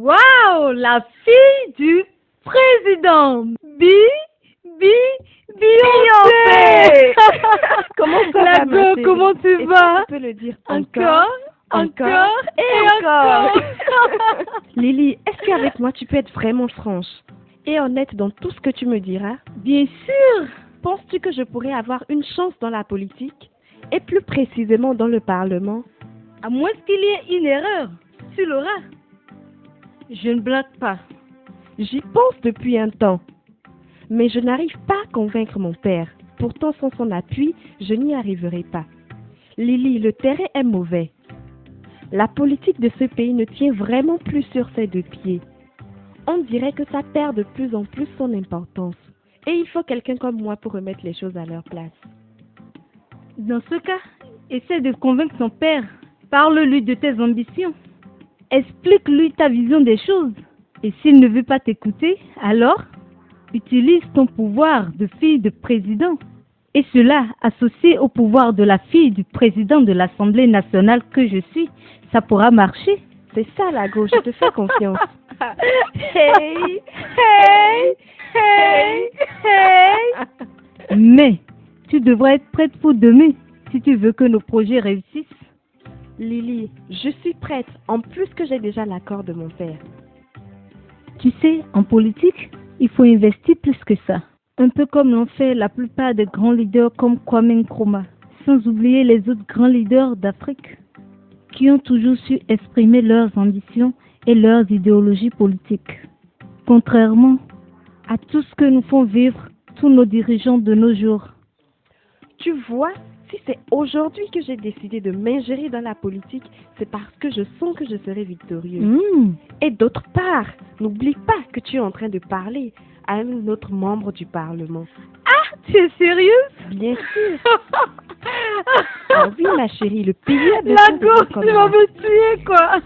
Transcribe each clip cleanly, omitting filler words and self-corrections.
Waouh, la fille du président. Beyoncé. Comment ça La va, ma go, chérie? comment tu Est-ce que vas? tu peux le dire Encore et encore. Lily, est-ce qu'avec moi tu peux être vraiment franche et honnête dans tout ce que tu me diras? Bien sûr. Penses-tu que je pourrais avoir une chance dans la politique et plus précisément dans le Parlement? À moins qu'il y ait une erreur, tu l'auras. Je ne blague pas. J'y pense depuis un temps, mais je n'arrive pas à convaincre mon père. Pourtant, sans son appui, je n'y arriverai pas. Lily, le terrain est mauvais. La politique de ce pays ne tient vraiment plus sur ses deux pieds. On dirait que ça perd de plus en plus son importance. Et il faut quelqu'un comme moi pour remettre les choses à leur place. Dans ce cas, essaie de convaincre son père. Parle-lui de tes ambitions. Explique-lui ta vision des choses. Et s'il ne veut pas t'écouter, alors utilise ton pouvoir de fille de président. Et cela, associé au pouvoir de la fille du président de l'Assemblée nationale que je suis, ça pourra marcher. C'est ça la gauche, je te fais confiance. Hey, hey, hey, hey. Mais tu devrais être prête pour demain si tu veux que nos projets réussissent. Lily, je suis prête, en plus que j'ai déjà l'accord de mon père. Tu sais, en politique, il faut investir plus que ça. Un peu comme l'ont fait la plupart des grands leaders comme Kwame Nkrumah, sans oublier les autres grands leaders d'Afrique, qui ont toujours su exprimer leurs ambitions et leurs idéologies politiques. Contrairement à tout ce que nous font vivre tous nos dirigeants de nos jours. Tu vois, si c'est aujourd'hui que j'ai décidé de m'ingérer dans la politique, c'est parce que je sens que je serai victorieuse. Et d'autre part, n'oublie pas que tu es en train de parler à un autre membre du Parlement. Ah, tu es sérieuse? Bien sûr. Ah oui, ma chérie, le pays a besoin La de gens gauche, comme tu vas moi. me tuer, quoi.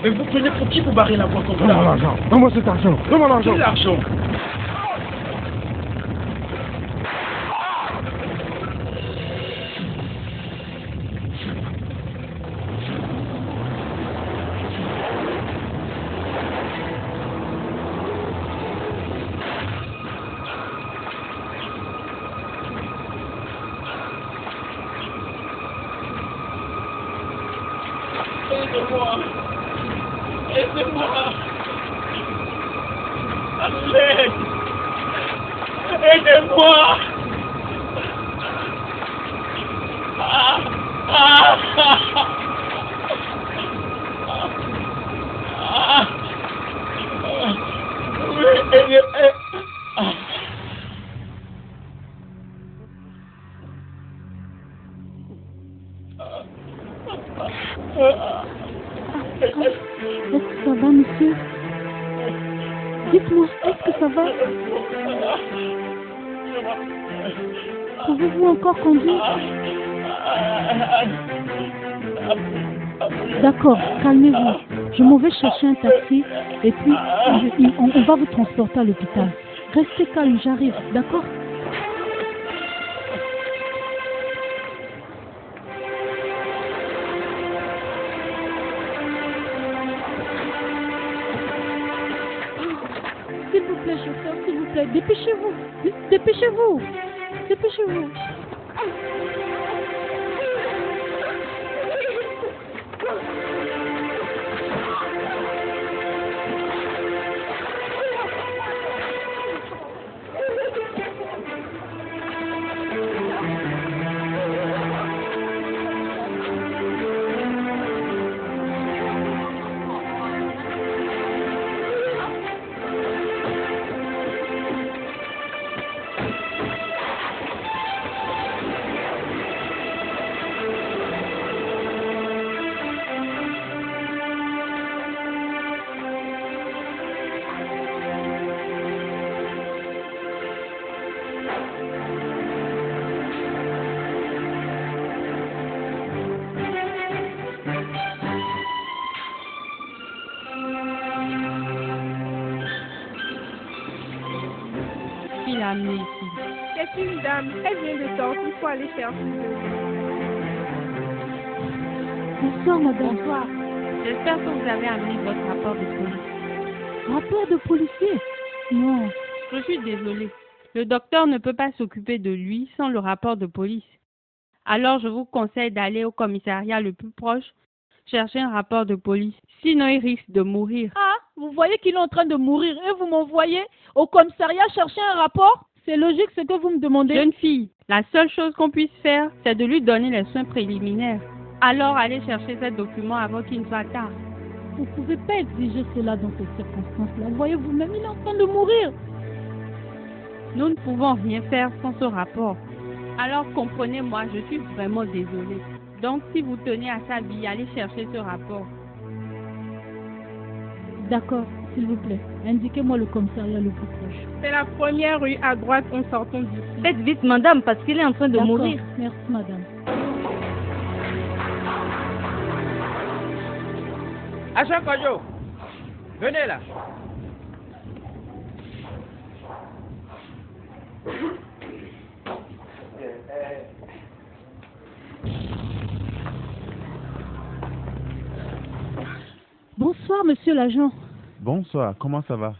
Mais vous prenez pour qui pour barrer la voie comme Donne-moi ça? l'argent. Donne-moi cet argent. Donne-moi l'argent. Quel argent? Aidez-moi! Aidez-moi! À l'aide! Aidez-moi! Ah! Ah! Ah! Oui, aidez... Ah! Est-ce que ça va, monsieur? Dites-moi, est-ce que ça va? Pouvez-vous encore conduire? D'accord, calmez-vous. Je m'en vais chercher un taxi et puis on va vous transporter à l'hôpital. Restez calme, j'arrive, d'accord? S'il vous plaît, chauffeur, s'il vous plaît, dépêchez-vous. Dépêchez-vous. Dépêchez-vous. C'est une dame. Elle vient de sortir. Il faut aller chercher. Bonsoir, madame. Bonsoir. J'espère que vous avez amené votre rapport de police. Rapport de policier? Non. Je suis désolée. Le docteur ne peut pas s'occuper de lui sans le rapport de police. Alors je vous conseille d'aller au commissariat le plus proche, chercher un rapport de police. Sinon il risque de mourir. Ah, vous voyez qu'il est en train de mourir et vous m'envoyez au commissariat chercher un rapport? C'est logique ce que vous me demandez. Jeune fille, la seule chose qu'on puisse faire, c'est de lui donner les soins préliminaires. Alors allez chercher ces documents avant qu'il ne soit tard. Vous ne pouvez pas exiger cela dans ces circonstances-là. Vous voyez vous-même, il est en train de mourir. Nous ne pouvons rien faire sans ce rapport. Alors comprenez-moi, je suis vraiment désolée. Donc si vous tenez à sa vie, allez chercher ce rapport. D'accord, s'il vous plaît. Indiquez-moi le commissariat le plus proche. C'est la première rue à droite en sortant d'ici. Faites vite, madame, parce qu'il est en train de D'accord. mourir. Merci, madame. Agent Kojo, venez là. Bonsoir, monsieur l'agent. Bonsoir, comment ça va?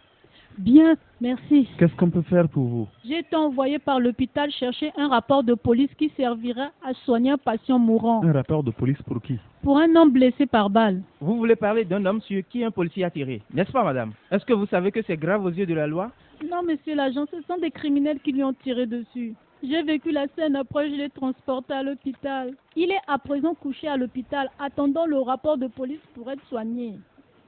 Bien, merci. Qu'est-ce qu'on peut faire pour vous? J'ai été envoyé par l'hôpital chercher un rapport de police qui servira à soigner un patient mourant. Un rapport de police pour qui? Pour un homme blessé par balle. Vous voulez parler d'un homme sur qui un policier a tiré, n'est-ce pas, madame? Est-ce que vous savez que c'est grave aux yeux de la loi? Non, monsieur l'agent, ce sont des criminels qui lui ont tiré dessus. J'ai vécu la scène après, je l'ai transporté à l'hôpital. Il est à présent couché à l'hôpital, attendant le rapport de police pour être soigné.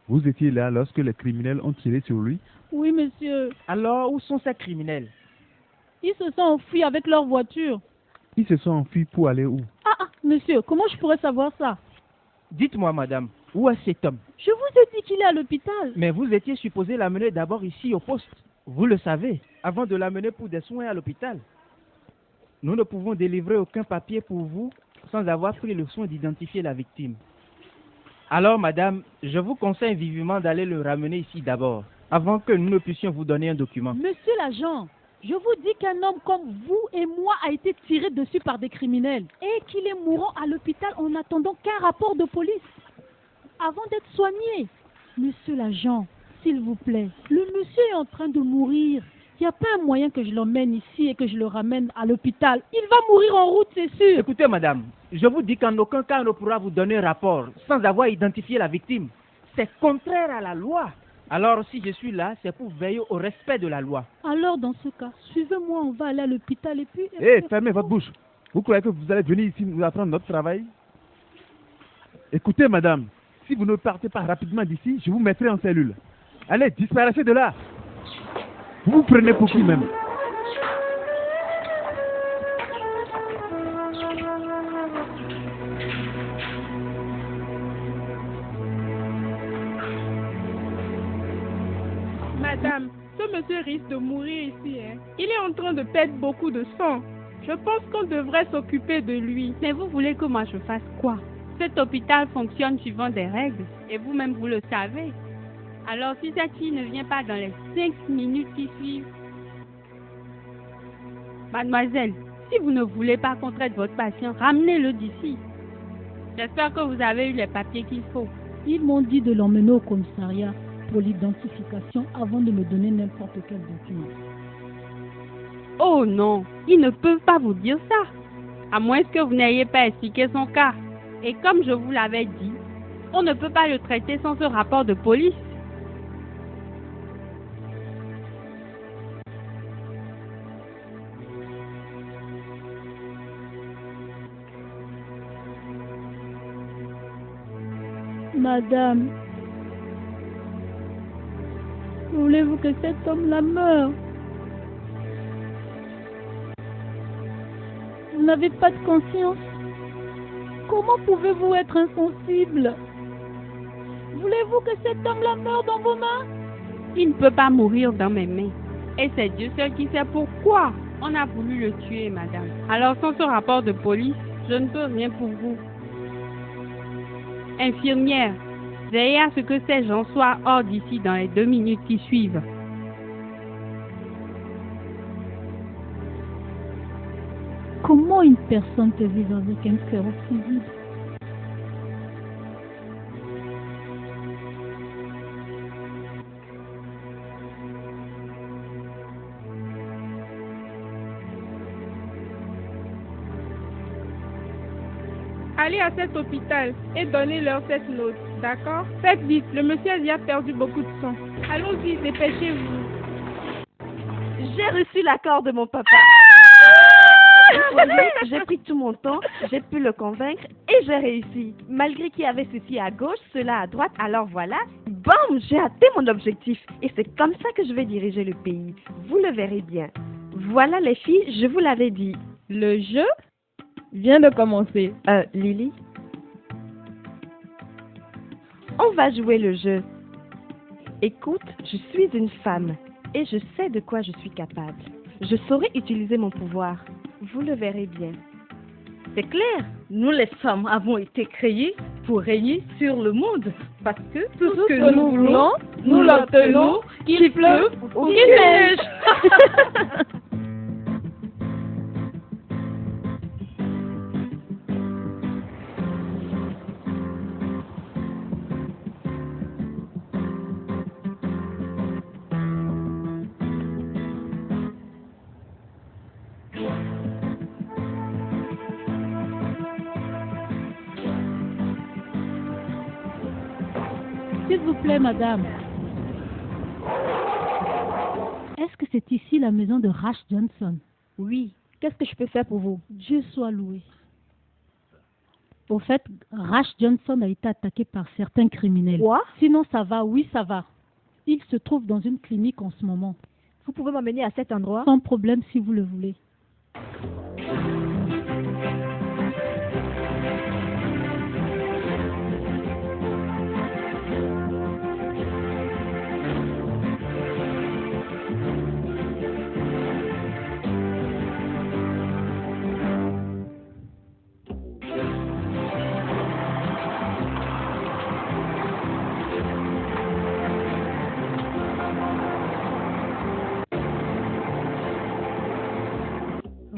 Vous étiez là lorsque les criminels ont tiré sur lui? Oui, monsieur. Alors, où sont ces criminels? Ils se sont enfuis avec leur voiture. Ils se sont enfuis pour aller où? Monsieur, comment je pourrais savoir ça? Dites-moi, madame, où est cet homme? Je vous ai dit qu'il est à l'hôpital. Mais vous étiez supposé l'amener d'abord ici au poste. Vous le savez, avant de l'amener pour des soins à l'hôpital. Nous ne pouvons délivrer aucun papier pour vous sans avoir pris le soin d'identifier la victime. Alors, madame, je vous conseille vivement d'aller le ramener ici d'abord, avant que nous ne puissions vous donner un document. Monsieur l'agent, je vous dis qu'un homme comme vous et moi a été tiré dessus par des criminels et qu'il est mourant à l'hôpital en attendant qu'un rapport de police avant d'être soigné. Monsieur l'agent, s'il vous plaît, le monsieur est en train de mourir. Il n'y a pas un moyen que je l'emmène ici et que je le ramène à l'hôpital. Il va mourir en route, c'est sûr. Écoutez, madame, je vous dis qu'en aucun cas on ne pourra vous donner rapport sans avoir identifié la victime. C'est contraire à la loi. Alors, si je suis là, c'est pour veiller au respect de la loi. Alors, dans ce cas, suivez-moi, on va aller à l'hôpital et puis... Fermez votre bouche. Vous croyez que vous allez venir ici nous apprendre notre travail? Écoutez, madame, si vous ne partez pas rapidement d'ici, je vous mettrai en cellule. Allez, disparaissez de là. Vous vous prenez pour qui même? Madame, ce monsieur risque de mourir ici. Il est en train de perdre beaucoup de sang. Je pense qu'on devrait s'occuper de lui. Mais vous voulez que moi je fasse quoi? Cet hôpital fonctionne suivant des règles et vous-même vous le savez. Alors si cette fille ne vient pas dans les 5 minutes qui suivent... Mademoiselle, si vous ne voulez pas qu'on traite votre patient, ramenez-le d'ici. J'espère que vous avez eu les papiers qu'il faut. Ils m'ont dit de l'emmener au commissariat pour l'identification avant de me donner n'importe quel document. Oh non, ils ne peuvent pas vous dire ça. À moins que vous n'ayez pas expliqué son cas. Et comme je vous l'avais dit, on ne peut pas le traiter sans ce rapport de police. Madame, voulez-vous que cet homme-là meure? Vous n'avez pas de conscience? Comment pouvez-vous être insensible? Voulez-vous que cet homme-là meure dans vos mains? Il ne peut pas mourir dans mes mains. Et c'est Dieu seul qui sait pourquoi on a voulu le tuer, madame. Alors sans ce rapport de police, je ne peux rien pour vous. Infirmière, veillez à ce que ces gens soient hors d'ici dans les 2 minutes qui suivent. Comment une personne peut vivre avec un cœur aussi vide? Allez à cet hôpital et donnez-leur cette note, d'accord? Faites vite, le monsieur a déjà perdu beaucoup de sang. Allons-y, dépêchez-vous. J'ai reçu l'accord de mon papa. Vous voyez, j'ai pris tout mon temps, j'ai pu le convaincre et j'ai réussi. Malgré qu'il y avait ceci à gauche, cela à droite, alors voilà, bam, j'ai atteint mon objectif. Et c'est comme ça que je vais diriger le pays. Vous le verrez bien. Voilà les filles, je vous l'avais dit. Le jeu vient de commencer. Lily, on va jouer le jeu. Écoute, je suis une femme et je sais de quoi je suis capable. Je saurai utiliser mon pouvoir. Vous le verrez bien. C'est clair, nous les femmes avons été créées pour régner sur le monde. Parce que tout ce que nous voulons, nous l'obtenons, qu'il pleuve ou qu'il neige. S'il vous plaît, madame. Est-ce que c'est ici la maison de Rash Johnson? Oui. Qu'est-ce que je peux faire pour vous? Dieu soit loué. Au fait, Rash Johnson a été attaqué par certains criminels. Quoi? Sinon, ça va, oui, ça va. Il se trouve dans une clinique en ce moment. Vous pouvez m'amener à cet endroit? Sans problème si vous le voulez.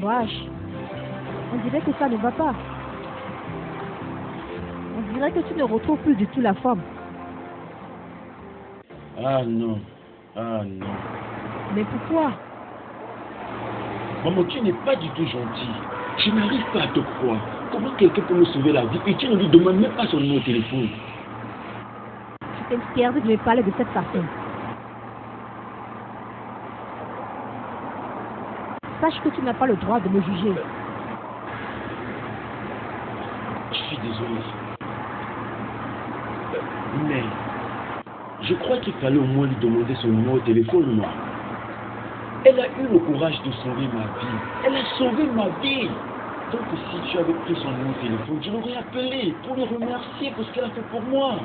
Rash, on dirait que ça ne va pas. On dirait que tu ne retrouves plus du tout la femme. Ah non, ah non. Mais pourquoi? Maman, tu n'es pas du tout gentille. Je n'arrive pas à te croire. Comment quelqu'un peut me sauver la vie et tu ne lui demandes même pas son numéro de téléphone? Je t'interdis de me parler de cette façon. Sache que tu n'as pas le droit de me juger. Je suis désolé. Mais je crois qu'il fallait au moins lui demander son numéro de téléphone, moi. Elle a eu le courage de sauver ma vie. Elle a sauvé ma vie. Donc si tu avais pris son numéro de téléphone, je l'aurais appelé pour le remercier pour ce qu'elle a fait pour moi.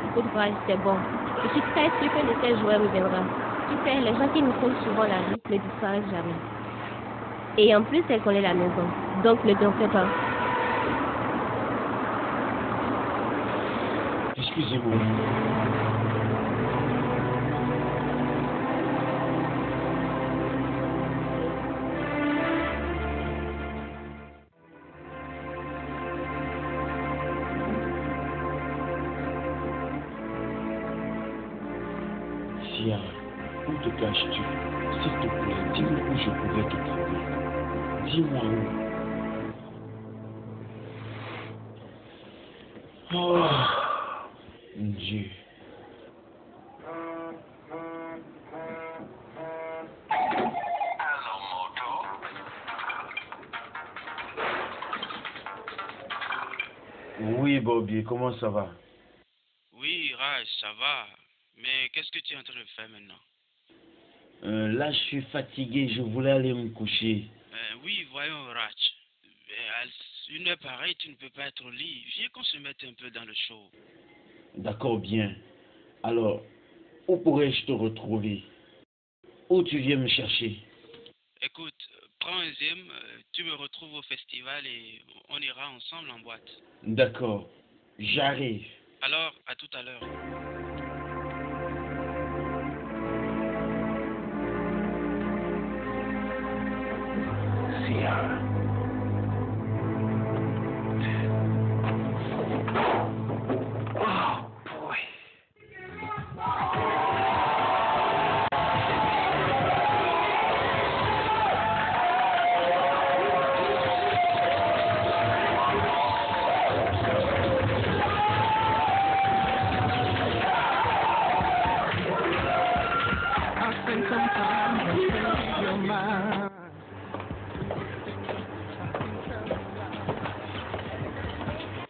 Écoute, c'est bon. Je suis très sûre que de tes joueurs reviendra. Tu sais, les gens qui nous font souvent la vie ne disparaissent jamais. Et en plus, elle connaît la maison. Donc, ne t'en fais pas. Excusez-moi. Sia, où te caches-tu? S'il te plaît, dis-moi où je pourrais te trouver. Dis-moi où. Oh, mon Dieu. Oui, Bobby, comment ça va? Oui, Raj, ça va. Mais qu'est-ce que tu es en train de faire maintenant? Là, je suis fatigué, je voulais aller me coucher. Oui, voyons, Raj. À une heure pareille, tu ne peux pas être au lit. Viens qu'on se mette un peu dans le show. D'accord, bien. Alors, où pourrais-je te retrouver? Où tu viens me chercher? Écoute, prends un zim, tu me retrouves au festival et on ira ensemble en boîte. D'accord, j'arrive. Alors, à tout à l'heure. Sierra. Oh, boy.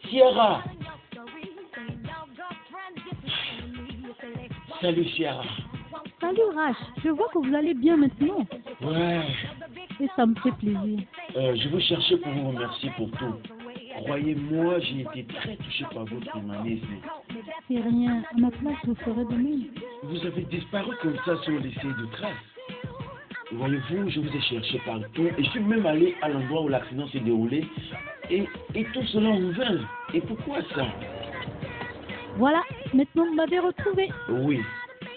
Sierra. Salut Sierra. Salut Rach, je vois que vous allez bien maintenant. Ouais. Et ça me fait plaisir. Je vous cherchais pour vous remercier pour tout. Croyez-moi, j'ai été très touché par votre humanisme. C'est rien, à ma place, je ferais de même. Vous avez disparu comme ça sans laisser de traces. Voyez-vous, je vous ai cherché partout et je suis même allé à l'endroit où l'accident s'est déroulé. Et tout cela en vain. Et pourquoi ça? Voilà, maintenant vous m'avez retrouvé. Oui,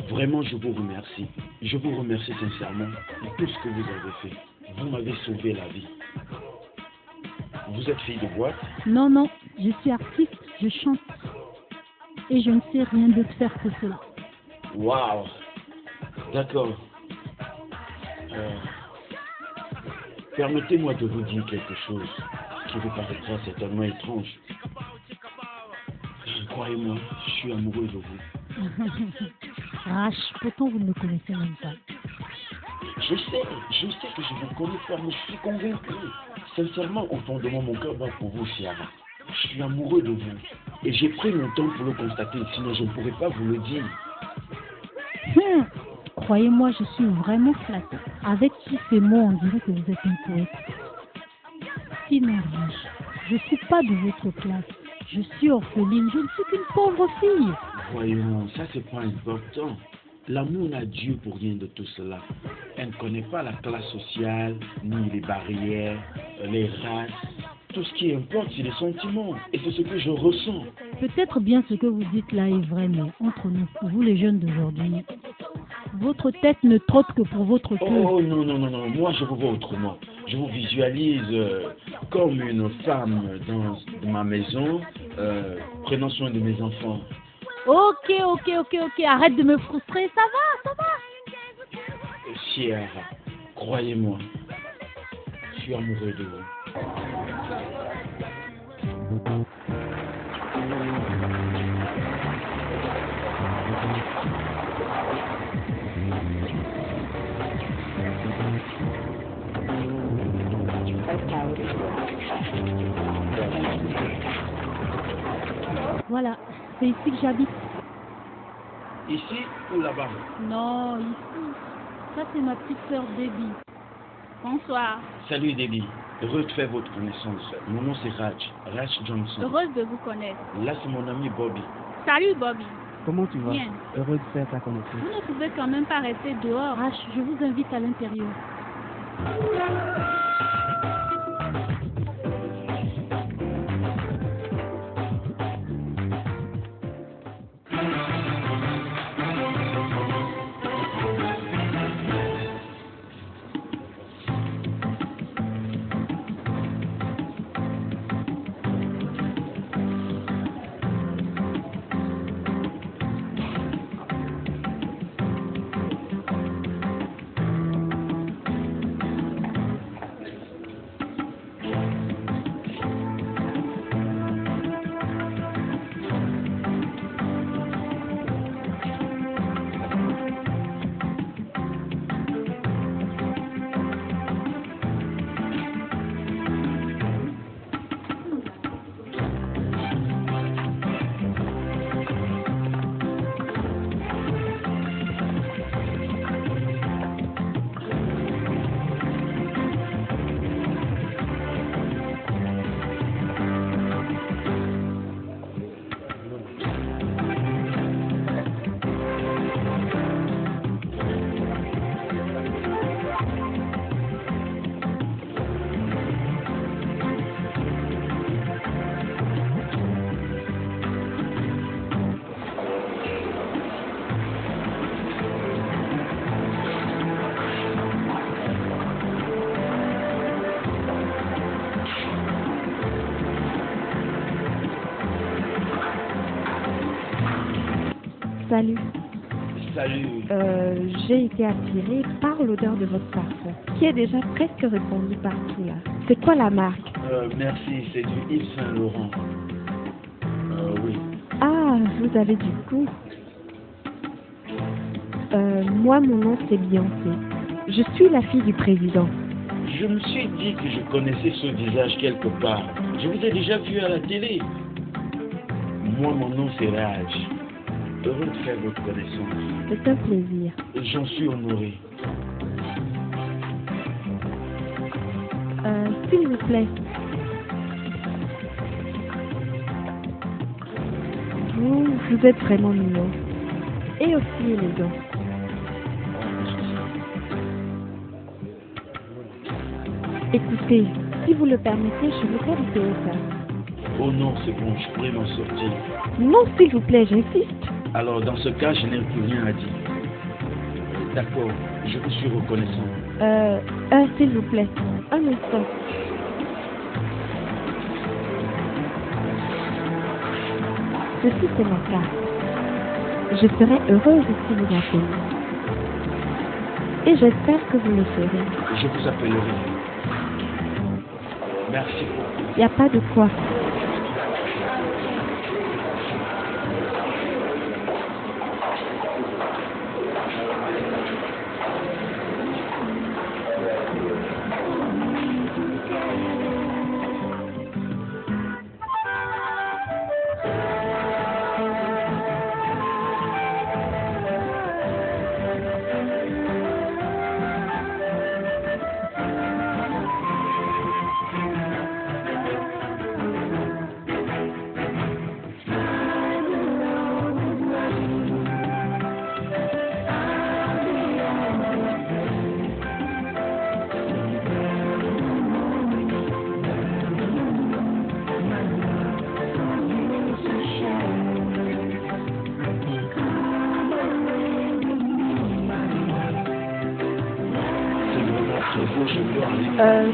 vraiment je vous remercie. Je vous remercie sincèrement de tout ce que vous avez fait. Vous m'avez sauvé la vie. Vous êtes fille de boîte? Non, non, je suis artiste, je chante. Et je ne sais rien d'autre faire que cela. Waouh. D'accord. Permettez-moi de vous dire quelque chose qui vous paraîtra certainement étrange. Croyez-moi, je suis amoureux de vous. Rach, pourtant vous ne me connaissez même pas. Je sais que je vous connais pas, mais je suis convaincu. Sincèrement, au fond de moi, mon cœur bat pour vous, Sierra. Je suis amoureux de vous. Et j'ai pris mon temps pour le constater, sinon je ne pourrais pas vous le dire. Croyez-moi, je suis vraiment flattée. Avec tous ces mots, on dirait que vous êtes un poète. Sinon, Rach, je ne suis pas de votre classe. Je suis orpheline, je ne suis qu'une pauvre fille. Voyons, ça c'est pas important. L'amour n'a Dieu pour rien de tout cela. Elle ne connaît pas la classe sociale, ni les barrières, les races. Tout ce qui importe, c'est les sentiments. Et c'est ce que je ressens. Peut-être bien ce que vous dites là est vrai, mais entre nous, vous les jeunes d'aujourd'hui, votre tête ne trotte que pour votre cœur. Oh non, non, non, non, moi je vous vois autrement. Je vous visualise comme une femme dans ma maison, prenant soin de mes enfants. Ok, arrête de me frustrer, ça va. Sierra, croyez-moi, je suis amoureux de vous. Voilà, c'est ici que j'habite. Ici ou là-bas? Non, ici. Ça, c'est ma petite sœur Debbie. Bonsoir. Salut Debbie, heureux de faire votre connaissance. Mon nom c'est Rach Johnson. Heureuse de vous connaître. Là c'est mon ami Bobby. Salut Bobby. Comment tu vas? Bien. Heureux de faire ta connaissance. Vous ne pouvez quand même pas rester dehors. Rach, je vous invite à l'intérieur. Salut. Salut. J'ai été attirée par l'odeur de votre parfum, qui est déjà presque répandu partout là. C'est quoi la marque? Merci, c'est du Yves Saint Laurent. Oui. Ah, vous avez du goût. Moi, mon nom c'est Beyoncé. Je suis la fille du président. Je me suis dit que je connaissais ce visage quelque part. Je vous ai déjà vu à la télé. Moi, mon nom c'est Raj. Heureux de faire votre connaissance. C'est un plaisir. J'en suis honoré. S'il vous plaît. Vous êtes vraiment mignon. Et aussi élégant. Écoutez, si vous le permettez, je voudrais vous payer ça. Oh non, c'est bon, je pourrais m'en sortir. Non, s'il vous plaît, j'insiste. Alors, dans ce cas, je n'ai plus rien à dire. D'accord, je vous suis reconnaissant. S'il vous plaît, un instant. Ceci, c'est ma carte. Je serai heureuse si vous appelez. Et j'espère que vous le ferez. Je vous appellerai. Merci beaucoup. Il n'y a pas de quoi.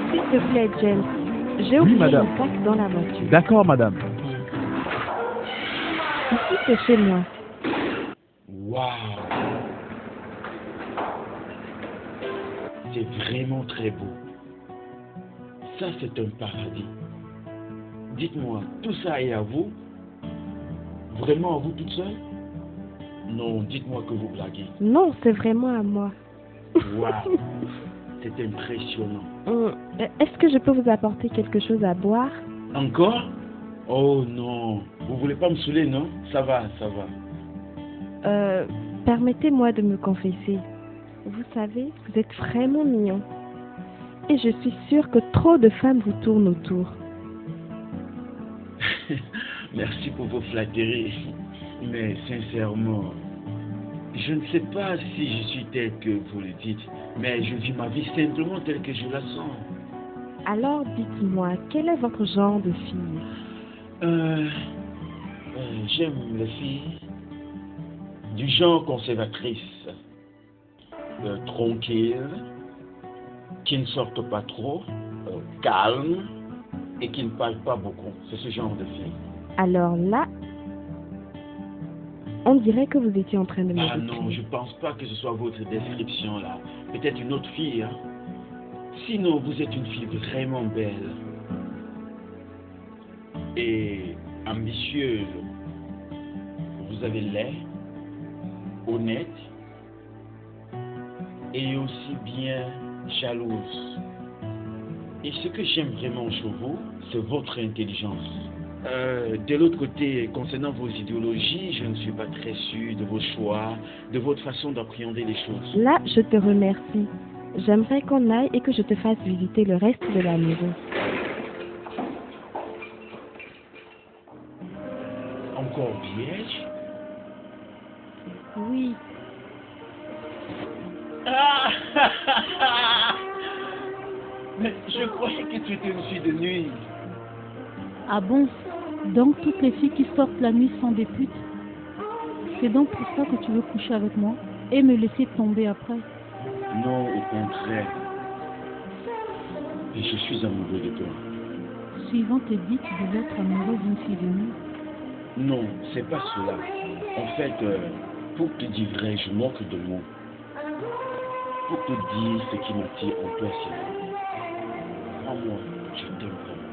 S'il te plaît, James. J'ai oublié mon sac dans la voiture. D'accord, madame. Ici, c'est chez moi. Waouh! C'est vraiment très beau. Ça, c'est un paradis. Dites-moi, tout ça est à vous? Vraiment à vous toute seule? Non, dites-moi que vous blaguez. Non, c'est vraiment à moi. Waouh! C'est impressionnant. Est-ce que je peux vous apporter quelque chose à boire? Encore? Oh non, vous voulez pas me saouler, non? Ça va, ça va. Permettez-moi de me confesser. Vous savez, vous êtes vraiment mignon. Et je suis sûre que trop de femmes vous tournent autour. Merci pour vos flatteries. Mais sincèrement, je ne sais pas si je suis tel que vous le dites, mais je vis ma vie simplement telle que je la sens. Alors, dites-moi, quel est votre genre de fille? J'aime les filles du genre conservatrice, tranquille, qui ne sortent pas trop, calme et qui ne parlent pas beaucoup. C'est ce genre de fille. Alors là, on dirait que vous étiez en train de me Ah décrire. non, je pense pas que ce soit votre description là. Peut-être une autre fille, hein. Sinon, vous êtes une fille vraiment belle. Et ambitieuse. Vous avez l'air honnête et aussi bien jalouse. Et ce que j'aime vraiment chez vous, c'est votre intelligence. De l'autre côté, concernant vos idéologies, je ne suis pas très sûr de vos choix, de votre façon d'appréhender les choses. Là, je te remercie. J'aimerais qu'on aille et que je te fasse visiter le reste de la maison. Encore vierge? Oui. Mais je croyais que tu étais une fille de nuit. Ah bon? Donc toutes les filles qui sortent la nuit sont des putes? C'est donc pour ça que tu veux coucher avec moi et me laisser tomber après? Non, au contraire. Et je suis amoureux de toi. Suivant tes dits, tu devais être amoureux d'une fille de nuit. Non, c'est pas cela. En fait, Pour te dire vrai, je manque de mots. Pour te dire ce qui m'attire en toi, Sylvain. Crois-moi, je t'aime vraiment.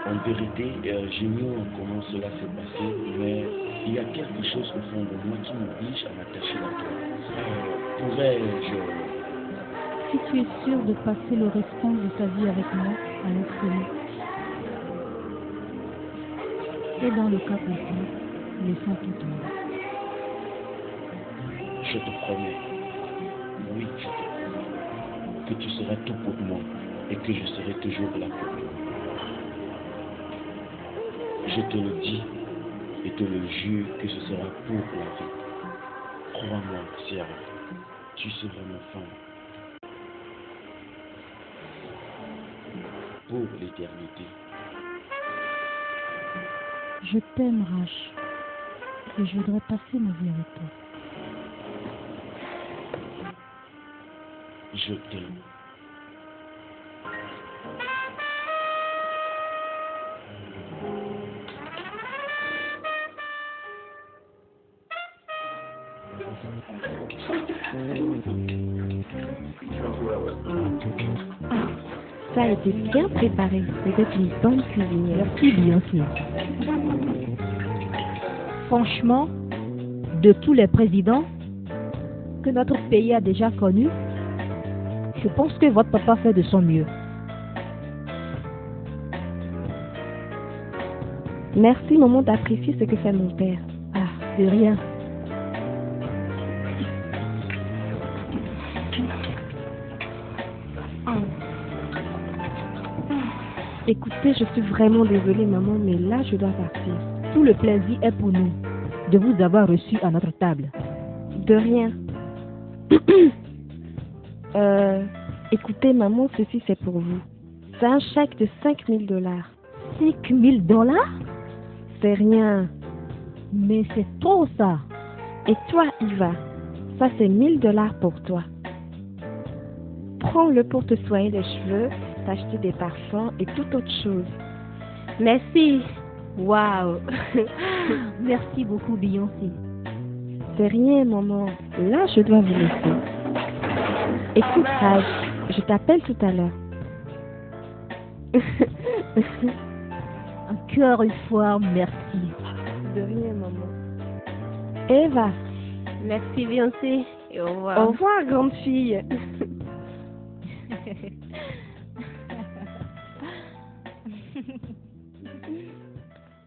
En vérité, j'ignore comment cela s'est passé, mais il y a quelque chose au fond de moi qui m'oblige à m'attacher à toi. Pourrais-je... Si tu es sûr de passer le restant de ta vie avec moi, alors c'est nous. Et dans le cas contraire, laissons tout tomber. Je te promets, oui, je te promets, que tu seras tout pour moi et que je serai toujours là pour toi. Je te le dis et te le jure que ce sera pour la vie. Crois-moi, Sierra, tu seras ma femme. Pour l'éternité. Je t'aime, Rach, et je voudrais passer ma vie avec toi. Je t'aime. Ça a été bien préparé. Vous êtes une bonne cuisinière. Merci, Beyoncé. Franchement, de tous les présidents que notre pays a déjà connus, je pense que votre papa fait de son mieux. Merci, maman, d'apprécier ce que fait mon père. Ah, de rien. Écoutez, je suis vraiment désolée, maman, mais là, je dois partir. Tout le plaisir est pour nous de vous avoir reçu à notre table. De rien. Écoutez, maman, ceci c'est pour vous. C'est un chèque de $5 000. $5 000? C'est rien. Mais c'est trop ça. Et toi, Iva, ça c'est $1000 pour toi. Prends-le pour te soigner les cheveux, t'acheter des parfums et toute autre chose. Merci. Waouh. Merci beaucoup, Beyoncé. C'est rien, maman. Là, je dois vous laisser. Écoute, Raj, je t'appelle tout à l'heure. Encore une fois, merci. De rien, maman. Eva. Merci, Beyoncé. Et au revoir. Au revoir, grande fille.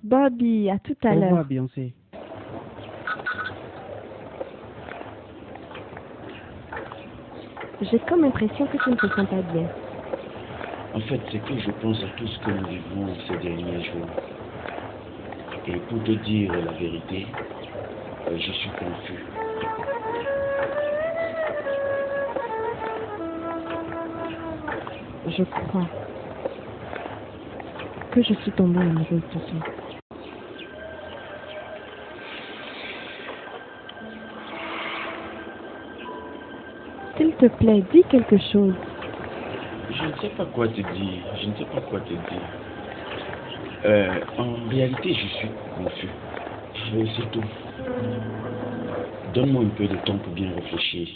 Bobby, à tout à l'heure. Au revoir, Beyoncé. J'ai comme l'impression que tu ne te sens pas bien. En fait, c'est que je pense à tout ce que nous vivons ces derniers jours. Et pour te dire la vérité, je suis confus. Je crois que je suis tombée amoureuse de toi. S'il te plaît, dis quelque chose. Je ne sais pas quoi te dire. Je ne sais pas quoi te dire. En réalité, je suis confus. C'est tout. Donne-moi un peu de temps pour bien réfléchir.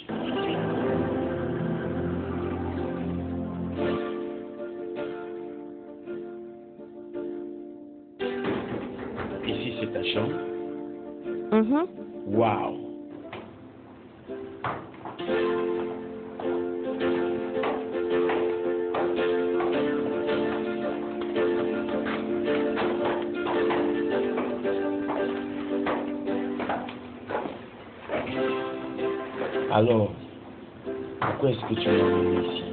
Ici, c'est ta chambre. Waouh. Alors, pourquoi est-ce que tu m'as amené ici?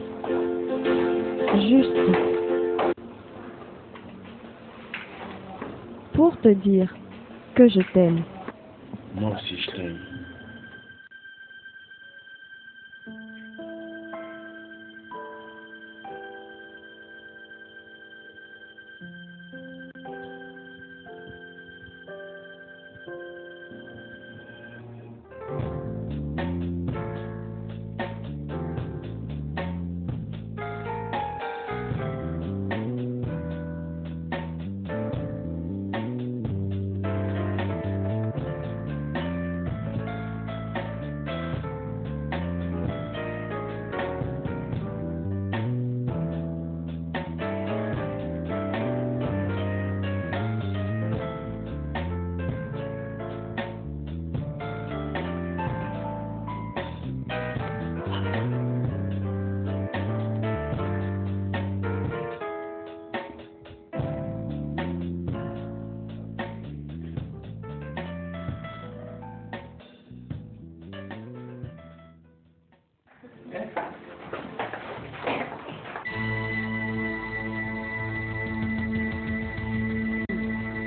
Juste pour te dire que je t'aime. Moi aussi, je t'aime.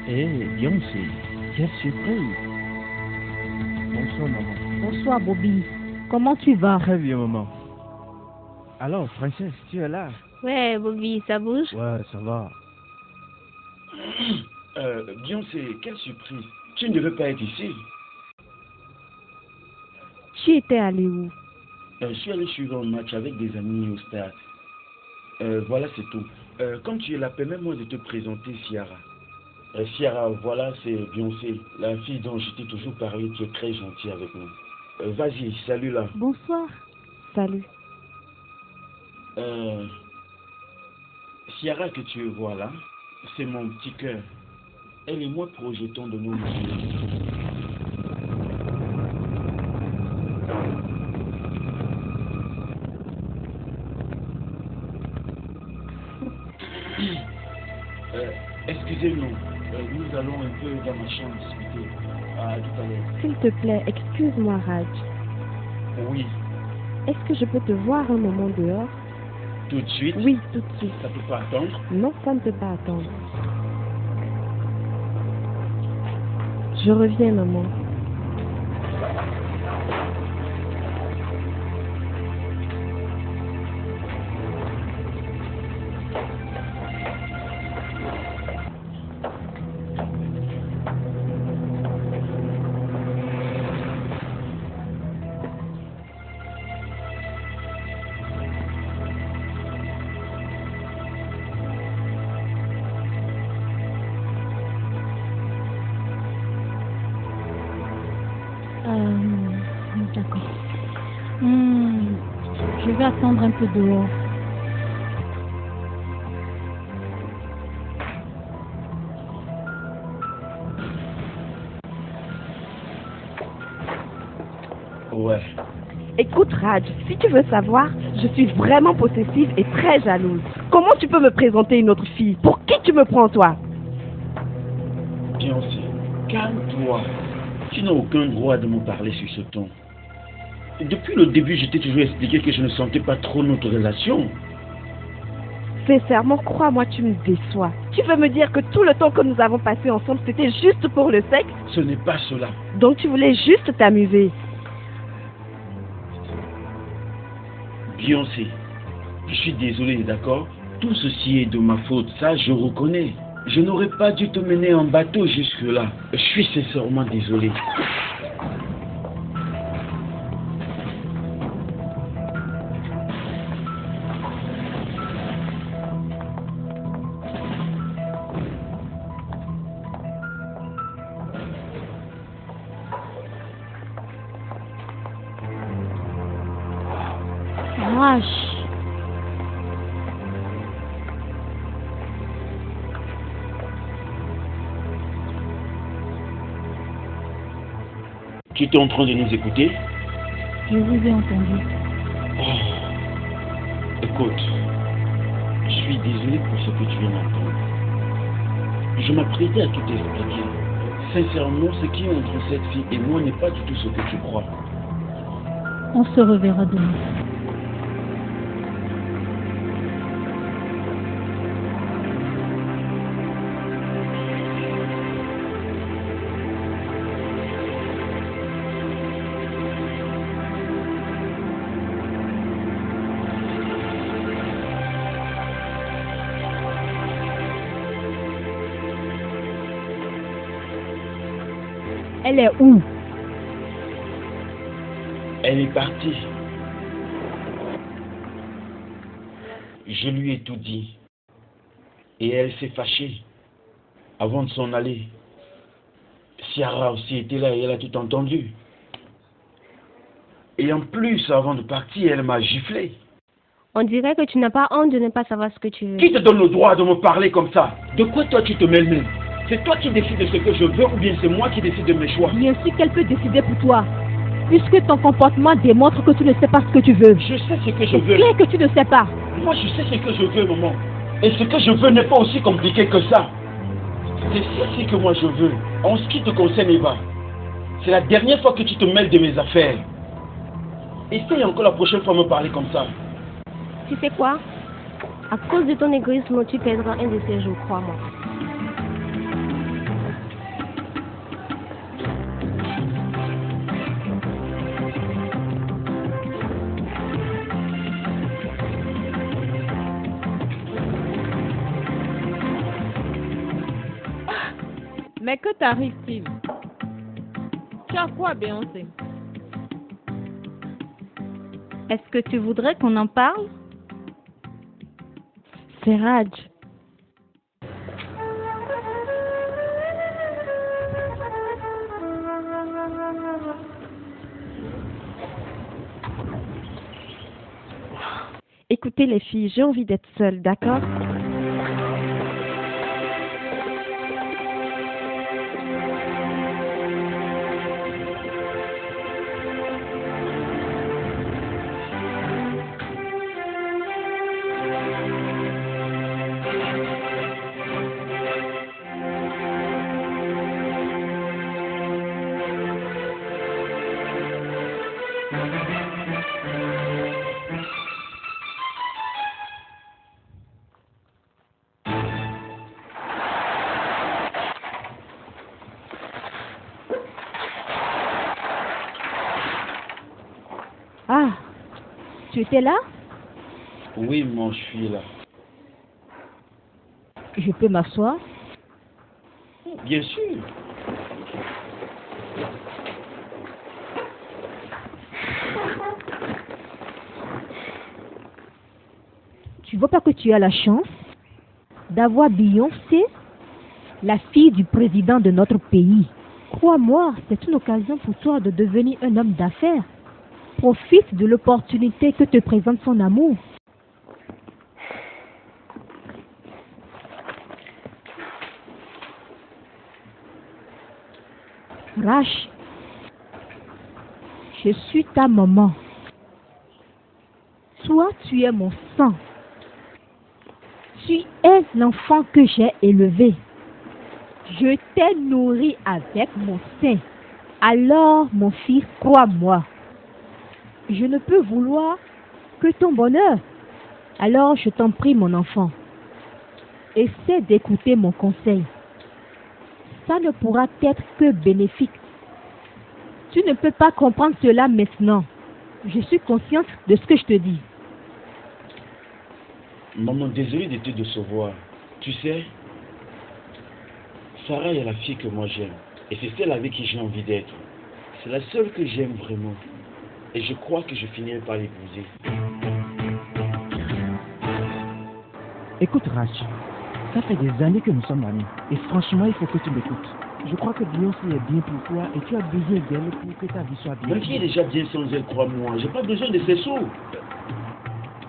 Eh, Beyoncé, quelle surprise. Bonsoir, maman. Bonsoir, Bobby. Comment tu vas? Très bien, maman. Alors, princesse, tu es là? Ouais, Bobby, ça bouge? Ouais, ça va. Beyoncé, quelle surprise. Tu ne devais pas être ici. Tu étais allé où? Je suis allé suivre un match avec des amis au stade. Voilà, c'est tout. Comme tu es là, permets-moi de te présenter Ciara. Ciara, voilà, c'est Beyoncé, la fille dont je t'ai toujours parlé, qui est très gentille avec nous. Vas-y, salut là. Bonsoir. Salut. Ciara que tu vois là, c'est mon petit cœur. Elle et moi projetons de nos yeux. Excusez-nous, nous allons un peu dans ma chambre discuter. À tout à l'heure. S'il te plaît, excuse-moi, Raj. Oui. Est-ce que je peux te voir un moment dehors? Tout de suite? Oui, tout de suite. Ça peut pas attendre? Non, ça ne peut pas attendre. Je reviens, maman. D'accord. Je vais attendre un peu dehors. Ouais. Écoute, Raj, si tu veux savoir, je suis vraiment possessive et très jalouse. Comment tu peux me présenter une autre fille? Pour qui tu me prends, toi? Beyoncé, calme-toi. Tu n'as aucun droit de me parler sur ce ton. Depuis le début, je t'ai toujours expliqué que je ne sentais pas trop notre relation. Sincèrement, crois-moi, tu me déçois. Tu veux me dire que tout le temps que nous avons passé ensemble, c'était juste pour le sexe? Ce n'est pas cela. Donc tu voulais juste t'amuser? Beyoncé, je suis désolé, d'accord? Tout ceci est de ma faute, ça je reconnais. Je n'aurais pas dû te mener en bateau jusque-là. Je suis sincèrement désolé. Raj. Tu étais en train de nous écouter? Je vous ai entendu. Écoute, je suis désolé pour ce que tu viens d'entendre. Je m'apprêtais à tout expliquer. Sincèrement, ce qui est entre cette fille et moi n'est pas du tout ce que tu crois. On se reverra demain. Elle est où? Elle est partie. Je lui ai tout dit. Et elle s'est fâchée. Avant de s'en aller, Ciara aussi était là et elle a tout entendu. Et en plus, avant de partir, elle m'a giflé. On dirait que tu n'as pas honte de ne pas savoir ce que tu veux. Qui te donne le droit de me parler comme ça? De quoi toi tu te mêles même? C'est toi qui décides de ce que je veux ou bien c'est moi qui décide de mes choix? Bien sûr qu'elle peut décider pour toi, puisque ton comportement démontre que tu ne sais pas ce que tu veux. Je sais ce que je veux. C'est clair que tu ne sais pas. Moi je sais ce que je veux, maman. Et ce que je veux n'est pas aussi compliqué que ça. C'est ceci que moi je veux. En ce qui te concerne, Eva, c'est la dernière fois que tu te mêles de mes affaires. Essaye encore la prochaine fois de me parler comme ça. Tu sais quoi? À cause de ton égoïsme, tu perdras un de ces jours, crois-moi. Mais que t'arrive-t-il? Tu as quoi, Beyoncé? Est-ce que tu voudrais qu'on en parle? C'est Raj. Écoutez les filles, j'ai envie d'être seule, d'accord? Ah, tu étais là? Oui, maman, je suis là. Je peux m'asseoir? Bien sûr. Tu vois pas que tu as la chance d'avoir Beyoncé, la fille du président de notre pays. Crois-moi, c'est une occasion pour toi de devenir un homme d'affaires. Profite de l'opportunité que te présente son amour. Rach, je suis ta maman. Toi, tu es mon sang. Tu es l'enfant que j'ai élevé. Je t'ai nourri avec mon sein. Alors, mon fils, crois-moi, je ne peux vouloir que ton bonheur. Alors, je t'en prie, mon enfant, essaie d'écouter mon conseil. Ça ne pourra être que bénéfique. Tu ne peux pas comprendre cela maintenant. Je suis consciente de ce que je te dis. Maman, désolé de te décevoir. Tu sais, Sarah est la fille que moi j'aime. Et c'est celle avec qui j'ai envie d'être. C'est la seule que j'aime vraiment. Et je crois que je finirai par l'épouser. Écoute, Rach, ça fait des années que nous sommes amis. Et franchement, il faut que tu m'écoutes. Je crois que Beyoncé est bien pour toi et tu as besoin d'elle pour que ta vie soit bien. Ma vie est déjà bien sans elle, crois-moi. J'ai pas besoin de ses sous.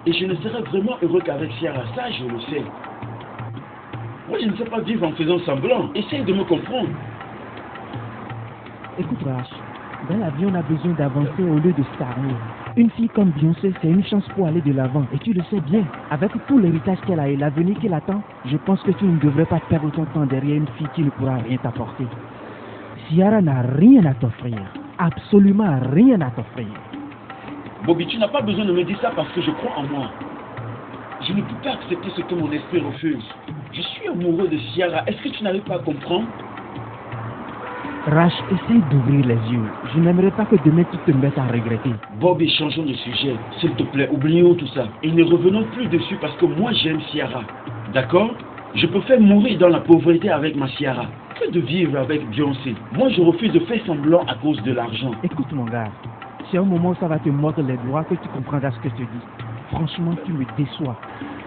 Et je ne serai vraiment heureux qu'avec Ciara. Ça, je le sais. Moi, je ne sais pas vivre en faisant semblant. Essaye de me comprendre. Écoute, Rach, dans la vie, on a besoin d'avancer au lieu de stagner. Une fille comme Beyoncé, c'est une chance pour aller de l'avant. Et tu le sais bien. Avec tout l'héritage qu'elle a et l'avenir qu'elle attend, je pense que tu ne devrais pas perdre ton temps derrière une fille qui ne pourra rien t'apporter. Ciara n'a rien à t'offrir. Absolument rien à t'offrir. Bobby, tu n'as pas besoin de me dire ça parce que je crois en moi. Je ne peux pas accepter ce que mon esprit refuse. Je suis amoureux de Ciara. Est-ce que tu n'arrives pas à comprendre? Rach, essaye d'ouvrir les yeux. Je n'aimerais pas que demain tu te mettes à regretter. Bobby, changeons de sujet. S'il te plaît, oublions tout ça. Et ne revenons plus dessus parce que moi j'aime Ciara. D'accord? Je préfère mourir dans la pauvreté avec ma Ciara que de vivre avec Beyoncé. Moi je refuse de faire semblant à cause de l'argent. Écoute mon gars, c'est un moment où ça va te mordre les doigts que tu comprendras ce que je te dis. Franchement, tu me déçois.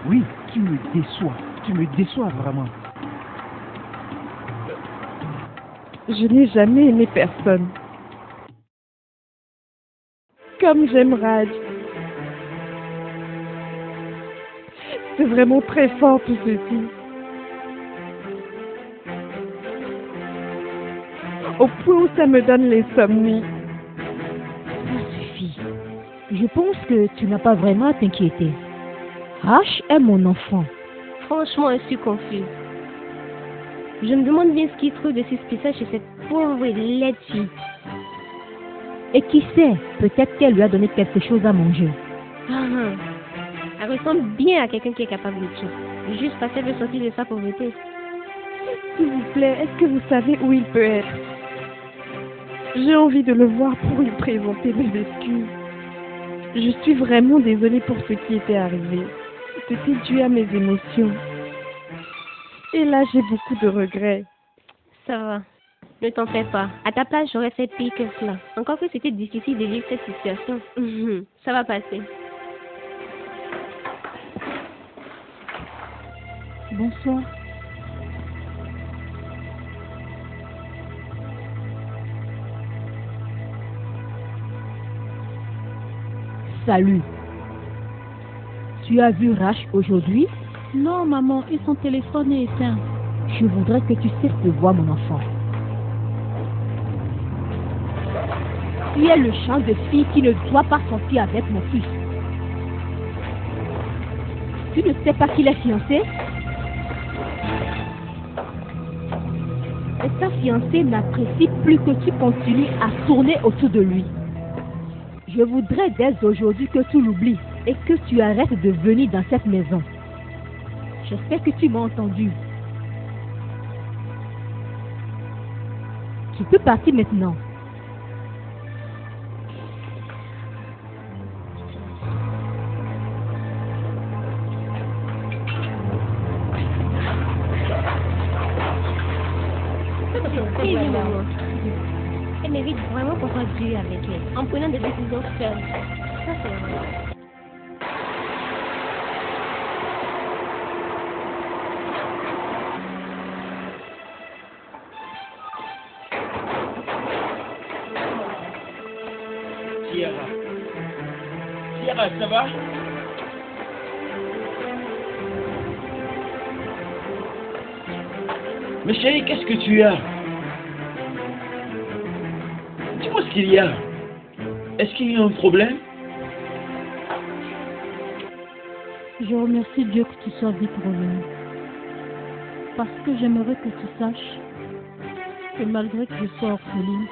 Oui, tu me déçois. Tu me déçois vraiment. Je n'ai jamais aimé personne. Comme j'aime Raj. C'est vraiment très fort tout ceci. Au point où ça me donne l'insomnie. Ça suffit. Je pense que tu n'as pas vraiment à t'inquiéter. Rach est mon enfant. Franchement, je suis confuse. Je me demande bien ce qu'il trouve de si spécial chez cette pauvre et laide fille. Et qui sait, peut-être qu'elle lui a donné quelque chose à manger. Elle ressemble bien à quelqu'un qui est capable de tout. Juste parce qu'elle veut sortir de sa pauvreté. S'il vous plaît, est-ce que vous savez où il peut être? J'ai envie de le voir pour lui présenter mes excuses. Je suis vraiment désolée pour ce qui était arrivé. C'était dû à mes émotions. Et là, j'ai beaucoup de regrets. Ça va. Ne t'en fais pas. À ta place, j'aurais fait pire que cela. Encore que c'était difficile de vivre cette situation. Ça va passer. Bonsoir. Salut. Tu as vu Rach aujourd'hui? Non, maman, et son téléphone est éteint. Je voudrais que tu cesses de voir mon enfant. Tu es le genre de fille qui ne doit pas sortir avec mon fils. Tu ne sais pas qu'il est fiancé? Et ta fiancée n'apprécie plus que tu continues à tourner autour de lui. Je voudrais dès aujourd'hui que tu l'oublies et que tu arrêtes de venir dans cette maison. J'espère que tu m'as entendu. Tu peux partir maintenant. Oui, maman. Elle mérite vraiment qu'on soit dur avec elle, en prenant des décisions seule. Ça, c'est vrai. Ciara, ça va? Mais chérie, qu'est-ce que tu as? Dis-moi ce qu'il y a. Est-ce qu'il y a un problème? Je remercie Dieu que tu sois vite revenu. Parce que j'aimerais que tu saches que malgré que je sois orpheline,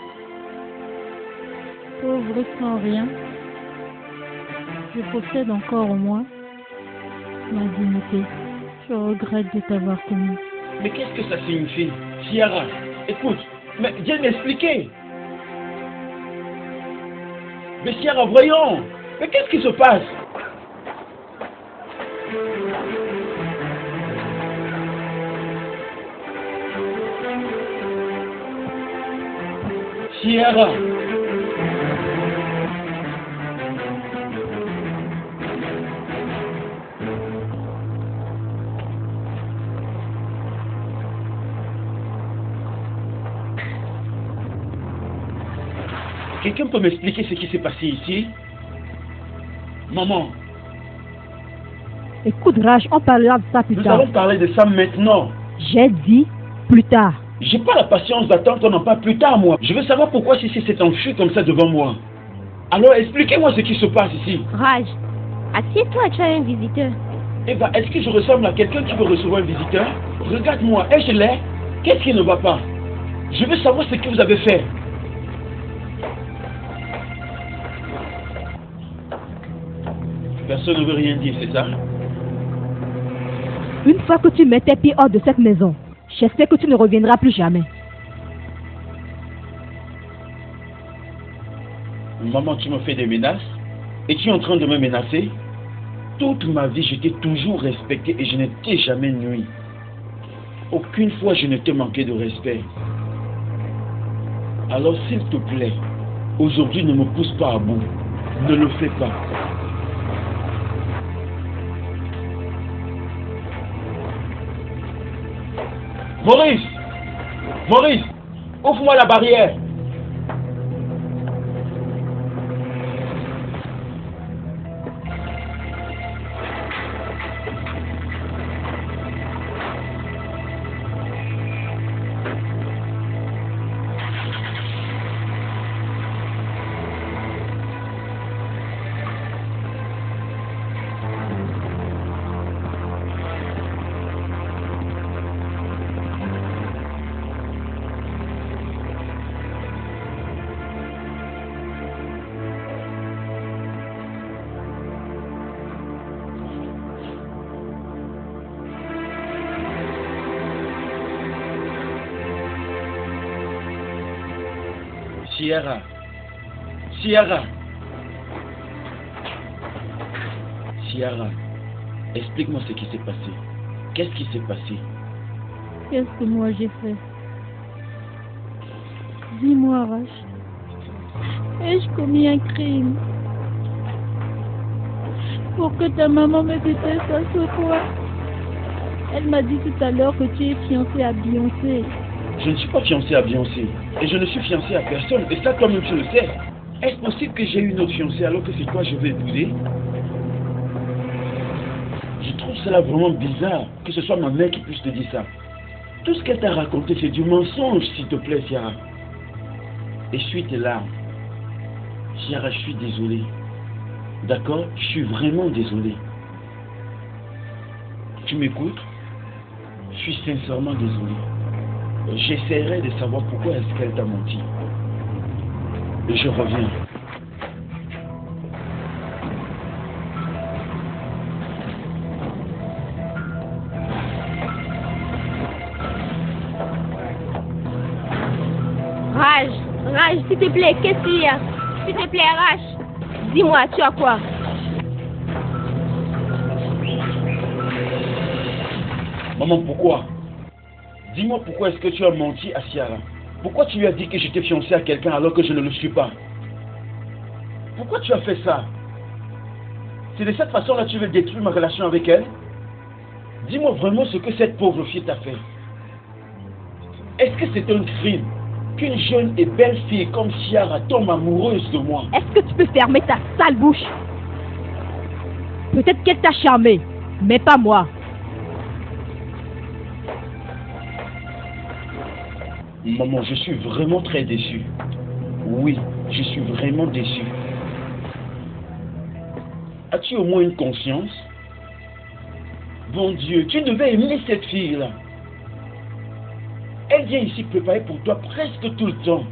pauvre et sans rien, je possède encore au moins ma dignité. Je regrette de t'avoir connu. Mais qu'est-ce que ça signifie? Ciara, écoute, mais viens m'expliquer. Mais Ciara, voyons. Mais qu'est-ce qui se passe? Ciara. Quelqu'un peut m'expliquer ce qui s'est passé ici? Maman. Écoute, Rach, on parlera de ça plus tard. Nous allons parler de ça maintenant. J'ai dit plus tard. J'ai pas la patience d'attendre qu'on en parle plus tard, moi. Je veux savoir pourquoi Sissi s'est enfui comme ça devant moi. Alors expliquez-moi ce qui se passe ici. Raj, assieds-toi, tu as un visiteur. Eva, est-ce que je ressemble à quelqu'un qui veut recevoir un visiteur? Regarde-moi, ai-je l'air? Qu'est-ce qui ne va pas? Je veux savoir ce que vous avez fait. Personne ne veut rien dire, c'est ça? Une fois que tu mets tes pieds hors de cette maison, j'espère que tu ne reviendras plus jamais. Maman, tu me fais des menaces? Et tu es en train de me menacer? Toute ma vie, je t'ai toujours respecté et je ne t'ai jamais nui. Aucune fois, je ne t'ai manqué de respect. Alors, s'il te plaît, aujourd'hui, ne me pousse pas à bout. Ne le fais pas. Maurice! Maurice! Ouvre-moi la barrière! Ciara. Ciara. Ciara, explique-moi ce qui s'est passé. Qu'est-ce qui s'est passé? Qu'est-ce que moi j'ai fait? Dis-moi, Rach. Ai-je commis un crime? Pour que ta maman me déteste à ce point. Elle m'a dit tout à l'heure que tu es fiancé à Beyoncé. Je ne suis pas fiancé à Beyoncé. Et je ne suis fiancé à personne. Et ça, toi-même, tu le sais. Est-ce possible que j'ai une autre fiancée alors que c'est toi que je vais épouser? Je trouve cela vraiment bizarre que ce soit ma mère qui puisse te dire ça. Tout ce qu'elle t'a raconté, c'est du mensonge, s'il te plaît, Ciara. Essuie tes larmes. Ciara, je suis désolé. D'accord? Je suis vraiment désolé. Tu m'écoutes? Je suis sincèrement désolé. J'essaierai de savoir pourquoi est-ce qu'elle t'a menti. Et je reviens. Raj, s'il te plaît, qu'est-ce qu'il y a? S'il te plaît, Raj, dis-moi, tu as quoi? Maman, pourquoi? Dis-moi pourquoi est-ce que tu as menti à Ciara? Pourquoi tu lui as dit que j'étais fiancé à quelqu'un alors que je ne le suis pas? Pourquoi tu as fait ça? C'est de cette façon-là que tu veux détruire ma relation avec elle? Dis-moi vraiment ce que cette pauvre fille t'a fait. Est-ce que c'est un crime qu'une jeune et belle fille comme Ciara tombe amoureuse de moi? Est-ce que tu peux fermer ta sale bouche? Peut-être qu'elle t'a charmé, mais pas moi. Maman, je suis vraiment très déçu. Oui, je suis vraiment déçu. As-tu au moins une conscience? Bon Dieu, tu devais aimer cette fille-là. Elle vient ici préparer pour toi presque tout le temps.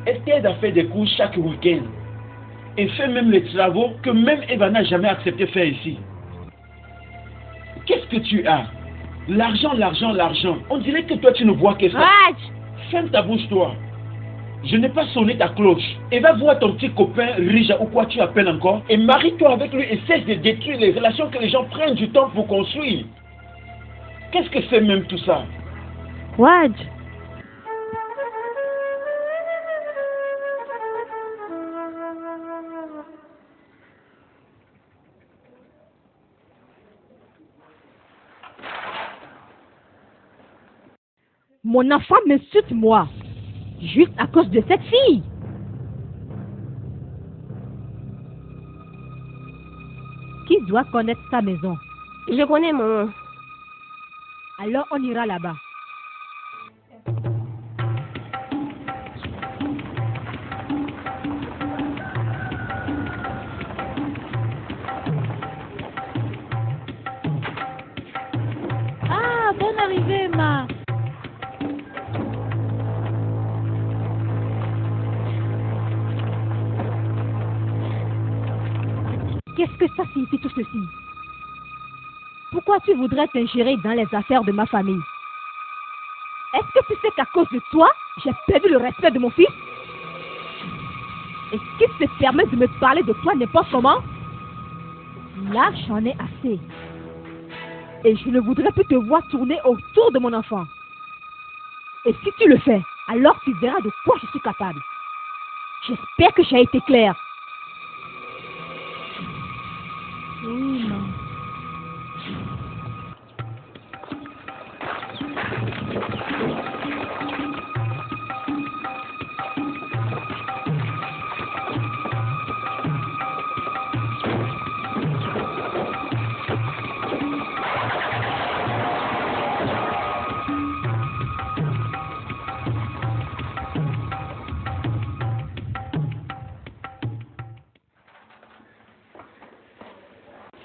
Elle t'aide à faire des cours chaque week-end. Et fait même les travaux que même Eva n'a jamais accepté de faire ici. Qu'est-ce que tu as? L'argent, l'argent, l'argent. On dirait que toi tu ne vois que ça. Raj! Ferme ta bouche, toi. Je n'ai pas sonné ta cloche. Et va voir ton petit copain Rija ou quoi tu appelles encore. Et marie-toi avec lui et cesse de détruire les relations que les gens prennent du temps pour construire. Qu'est-ce que c'est même tout ça? Raj! Mon enfant m'insulte moi, juste à cause de cette fille. Qui doit connaître sa maison? Je connais, maman. Alors on ira là-bas. Ah, bonne arrivée, Ma. Qu'est-ce que ça signifie tout ceci? Pourquoi tu voudrais t'ingérer dans les affaires de ma famille? Est-ce que tu sais qu'à cause de toi, j'ai perdu le respect de mon fils? Est-ce qu'il te permet de me parler de toi n'importe comment? Là, j'en ai assez. Et je ne voudrais plus te voir tourner autour de mon enfant. Et si tu le fais, alors tu verras de quoi je suis capable. J'espère que j'ai été claire. Oui, Ma.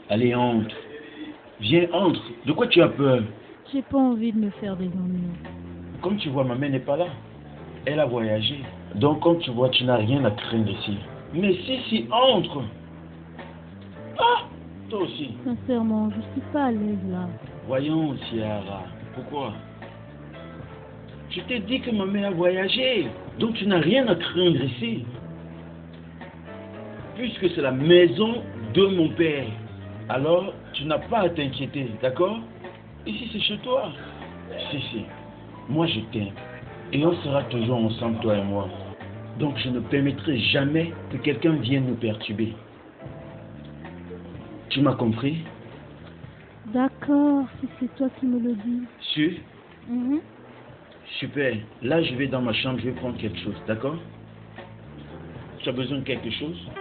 Allez, entre. Viens, entre. De quoi tu as peur? J'ai pas envie de me faire des ennuis. Comme tu vois, ma mère n'est pas là. Elle a voyagé. Donc, comme tu vois, tu n'as rien à craindre ici. Mais si, entre. Ah, toi aussi. Sincèrement, je suis pas à l'aise là. Voyons, Ciara. Pourquoi? Je t'ai dit que ma mère a voyagé. Donc, tu n'as rien à craindre ici. Puisque c'est la maison de mon père. Alors, tu n'as pas à t'inquiéter, d'accord? Ici, c'est chez toi. Si. Moi, je t'aime. Et on sera toujours ensemble, toi et moi. Donc je ne permettrai jamais que quelqu'un vienne nous perturber. Tu m'as compris? D'accord, si c'est toi qui me le dis. Sûr? Super. Là, je vais dans ma chambre, je vais prendre quelque chose, d'accord? Tu as besoin de quelque chose?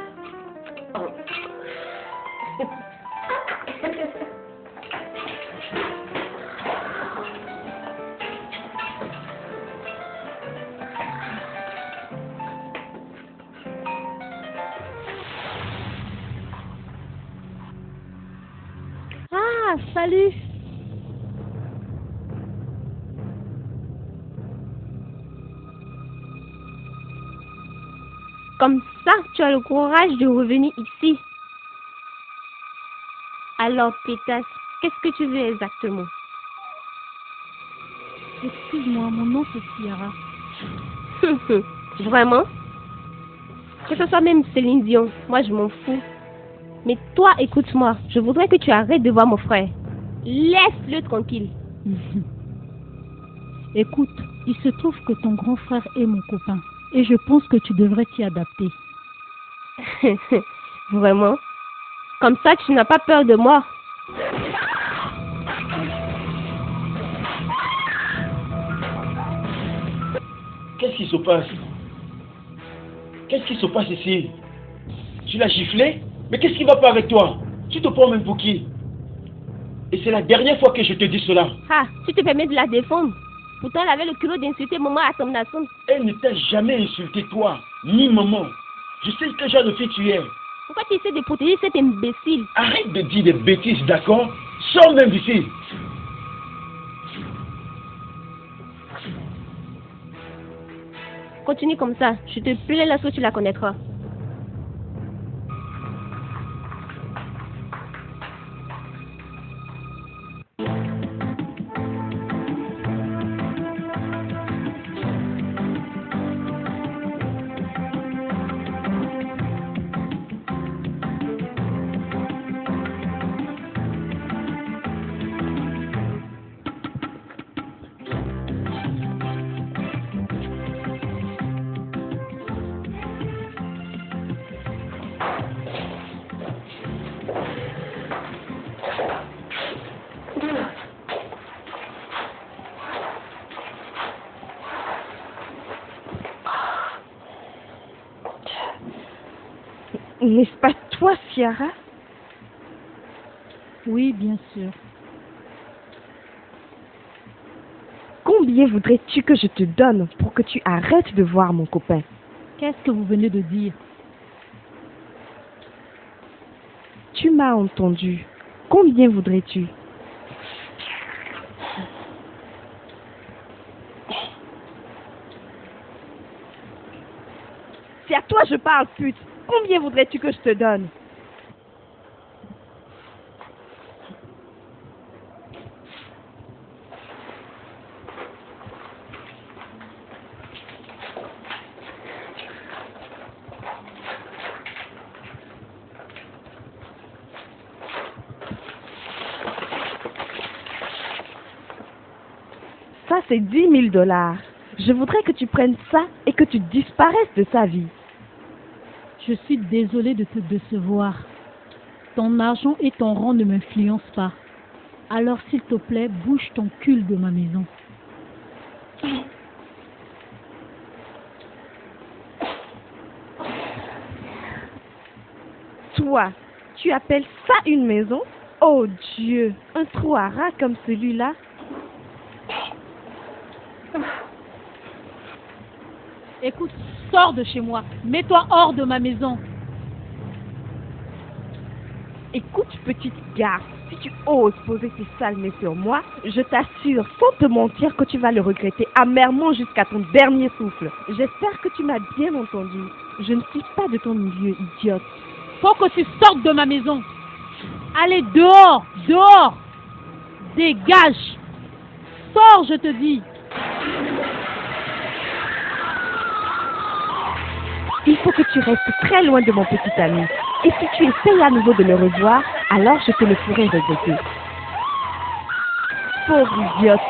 Ah, salut. Comme ça, tu as le courage de revenir ici. Alors, Pétasse, qu'est-ce que tu veux exactement? Excuse-moi, mon nom c'est Ciara. Vraiment? Que ce soit même Céline Dion, moi je m'en fous. Mais toi, écoute-moi, je voudrais que tu arrêtes de voir mon frère. Laisse-le tranquille. Écoute, il se trouve que ton grand frère est mon copain. Et je pense que tu devrais t'y adapter. Vraiment? Comme ça, tu n'as pas peur de moi? Qu'est-ce qui se passe? Qu'est-ce qui se passe ici? Tu l'as giflé? Mais qu'est-ce qui va pas avec toi? Tu te prends même pour qui? Et c'est la dernière fois que je te dis cela. Ah, tu te permets de la défendre. Pourtant, elle avait le culot d'insulter maman à son nation. Elle ne t'a jamais insulté toi, ni maman. Je sais quel genre de fille tu es. Pourquoi tu essaies de protéger cet imbécile? Arrête de dire des bêtises, d'accord? Sors même d'ici. Continue comme ça. Je te plais là, tu la connaîtras. N'est-ce pas toi, Ciara? Oui, bien sûr. Combien voudrais-tu que je te donne pour que tu arrêtes de voir mon copain? Qu'est-ce que vous venez de dire? Tu m'as entendu. Combien voudrais-tu? C'est à toi je parle, pute. Combien voudrais-tu que je te donne? Ça, c'est 10 000 $. Je voudrais que tu prennes ça et que tu disparaisses de sa vie. Je suis désolée de te décevoir. Ton argent et ton rang ne m'influencent pas. Alors s'il te plaît, bouge ton cul de ma maison. Toi, tu appelles ça une maison? Oh Dieu, un trou à rat comme celui-là? Écoute, sors de chez moi. Mets-toi hors de ma maison. Écoute, petite garce, si tu oses poser tes sales mains sur moi, je t'assure, sans te mentir, que tu vas le regretter amèrement jusqu'à ton dernier souffle. J'espère que tu m'as bien entendu. Je ne suis pas de ton milieu, idiote. Faut que tu sortes de ma maison. Allez, dehors, dehors. Dégage. Sors, je te dis. Il faut que tu restes très loin de mon petit ami. Et si tu essayes à nouveau de le revoir, alors je te le ferai regretter. Pauvre idiote.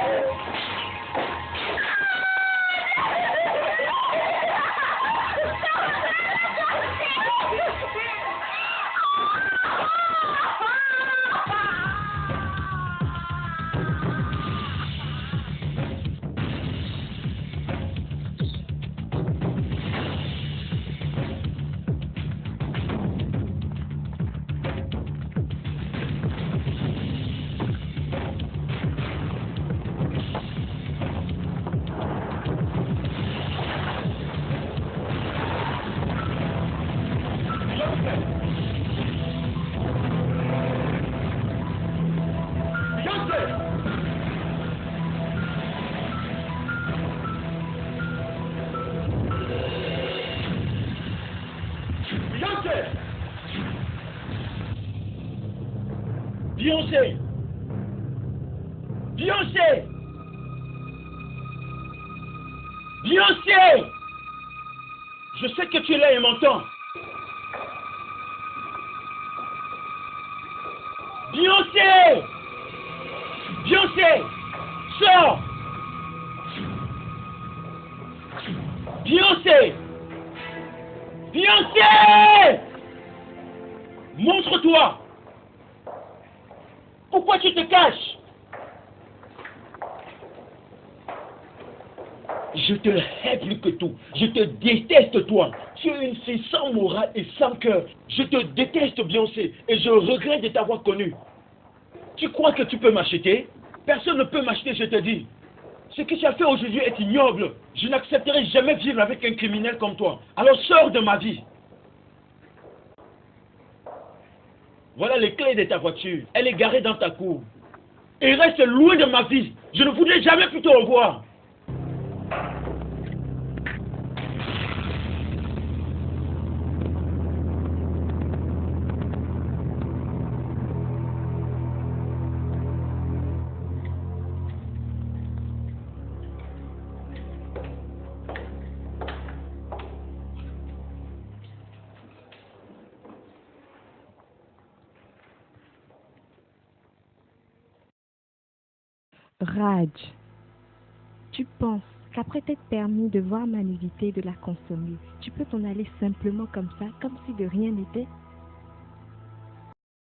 Beyoncé! Beyoncé! Beyoncé! Je sais que tu es là et m'entends. Beyoncé! Beyoncé! Sors! Beyoncé! Beyoncé! Montre-toi! Pourquoi tu te caches? Je te hais plus que tout. Je te déteste, toi. Tu es une fille sans morale et sans cœur. Je te déteste, Beyoncé, et je regrette de t'avoir connue. Tu crois que tu peux m'acheter? Personne ne peut m'acheter, je te dis. Ce que tu as fait aujourd'hui est ignoble. Je n'accepterai jamais vivre avec un criminel comme toi. Alors sors de ma vie. Voilà les clés de ta voiture. Elle est garée dans ta cour. Et reste loin de ma vie. Je ne voudrais jamais plus te revoir. Raj, tu penses qu'après t'être permis de voir ma nudité et de la consommer, tu peux t'en aller simplement comme ça, comme si de rien n'était?